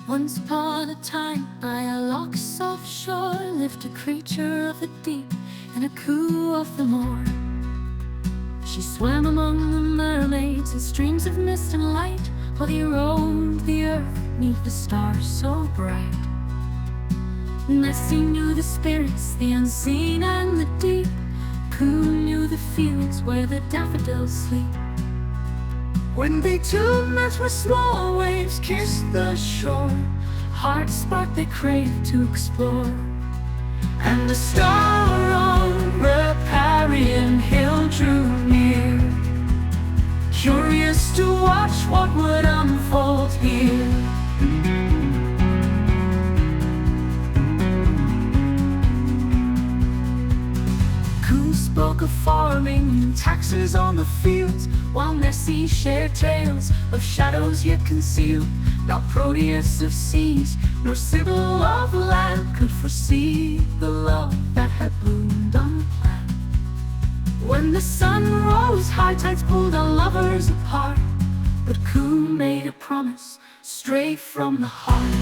Once upon a time, by a lock's offshore, lived a creature of the deep and a coo of the moor. She swam among the mermaids in streams of mist and light, while he roamed the earth neath the stars so bright. Nessie knew the spirits, the unseen and the deep. Coo knew the fields where the daffodils sleep. When they two met where small waves kissed the shore, hearts sparked they craved to explore. And the star on Riparian hill drew near, curious to watch what would unfold here. Coo spoke of farming and taxes on the fields, while Nessie shared tales of shadows yet concealed. Not Proteus of seas, nor Sibyl of land could foresee the love that had bloomed unplanned. When the sun rose, high tides pulled our lovers apart, but Coo made a promise straight from the heart.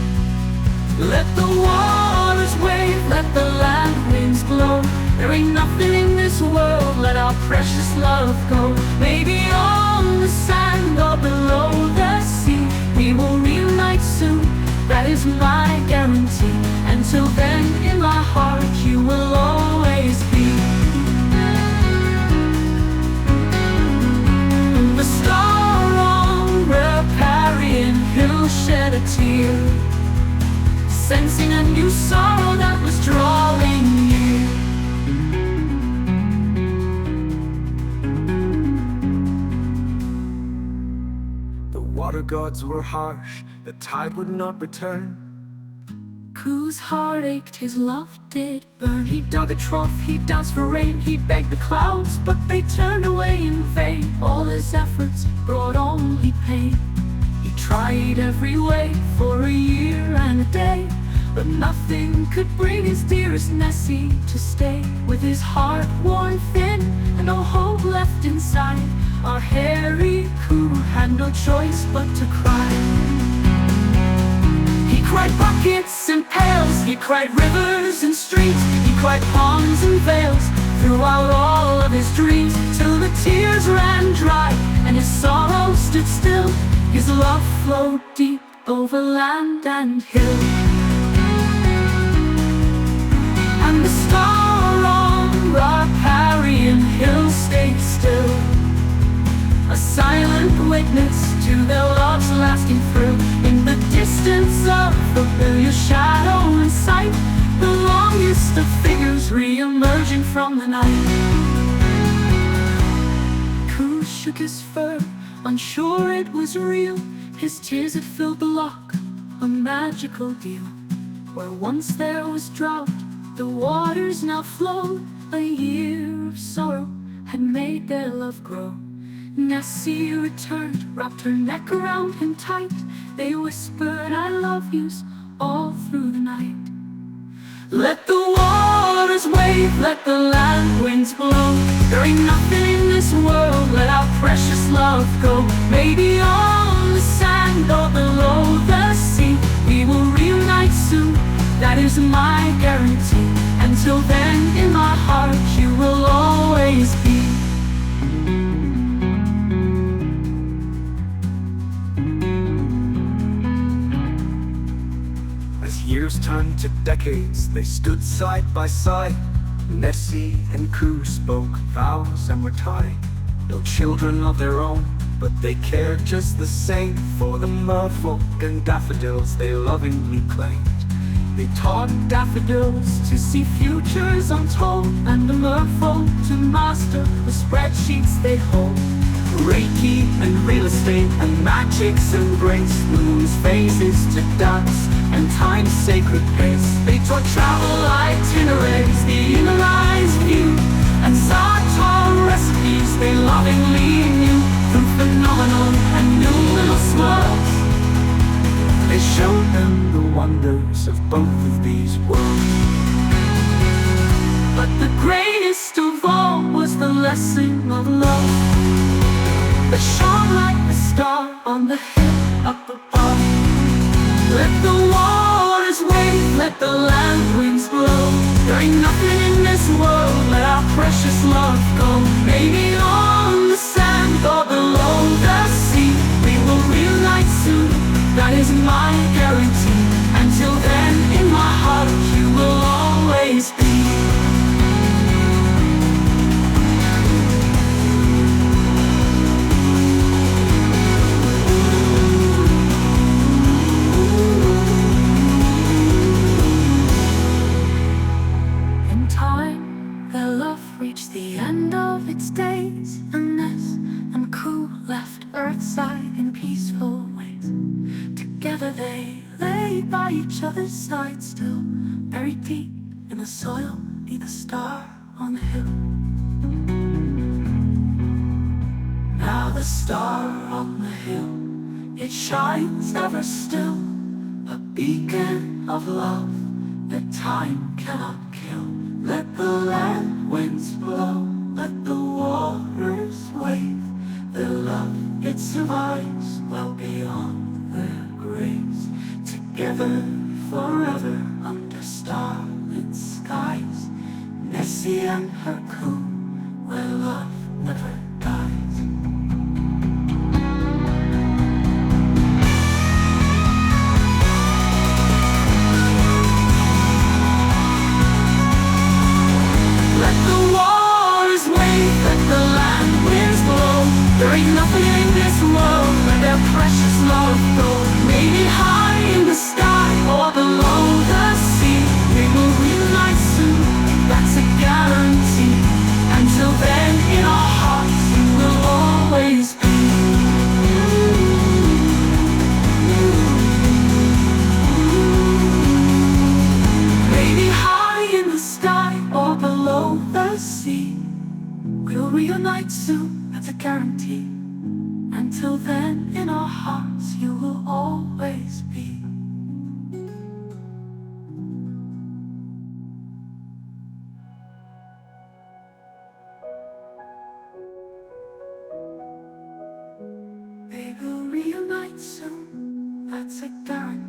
Let the waters wave, let the land winds blow. There ain't nothing in this world, let our precious love go. Maybe on the sand or below the sea, we will reunite soon, that is my guarantee. Until then, in my heart, you will always be. The star on Riparian hill shed a tear, sensing a new sorrow that was drawing near. The water gods were harsh, the tide would not return. Coo's heart ached, his love did burn. He dug a trough, he danced for rain, he begged the clouds, but they turned away in vain. All his efforts brought only pain. He tried every way for a year and a day, but nothing could bring his dearest Nessie to stay. With his heart worn thin and no hope left inside, our hairy Coo had no choice but to cry. He cried buckets and pails, he cried rivers and streets, he cried ponds and vales, throughout all of his dreams, till the tears ran dry and his sorrow stood still. His love flowed deep over land and hill. And the star on Riparian hill stayed still, a silent witness to their love's lasting thrill. In the distance of familiar shadow and sight, the longest of figures re-emerging from the night. Coo shook his fur, unsure it was real. His tears had filled the loch, a magical deal. Where once there was drought, the waters now flowed. A year of sorrow had made their love grow. Nessie returned, wrapped her neck around him tight. They whispered I love yous all through the night. Let the waters wave, let the land winds blow. There ain't nothing in this world, let our precious love go. Maybe on the sand or below the sea, we will reunite soon, that is my guarantee. Until then, in my heart, you will always be. As years turned to decades, they stood side by side. Nessie and Coo spoke vows and were tied. No children of their own, but they cared just the same for the merfolk and daffodils they lovingly claimed. They taught daffodils to see futures untold, and the merfolk to master the spreadsheets they hold. Reiki and real estate and magic's embrace, moon's phases to dance and time's sacred pace. They taught travel itineraries, the inner eyes view, and Zartar recipes they lovingly knew. Through phenomenal and numerous worlds, they showed them the wonders of both of these worlds. But the greatest of all was the lesson of love that shone like the star on the hill up above. Let the precious love go. Maybe on the sand or below the sea, we will reunite soon, that is my guarantee. Until then, in my heart, you will always be. In time, their love reached the end of its days, and Ness and Ku left Earthside in peaceful ways. Together they lay by each other's side, still buried deep in the soil, neath the star on the hill. Now the star on the hill, it shines ever still, a beacon of love that time cannot kill. Let the land winds blow, let the waters wave, their love, it survives well beyond their graves. Together forever under starlit skies, Nessie and her coon, where love never dies. Let the waters wave, let the land winds blow. There ain't nothing in this world where their precious love goes. Maybe high in the sky or below the sea, we will reunite soon, that's a guarantee. Until then, in our hearts, you will always be. Maybe high in the sky or below the sea, we'll reunite soon, that's a guarantee. Until then, in our hearts, you will always be. They will reunite soon, that's a guarantee.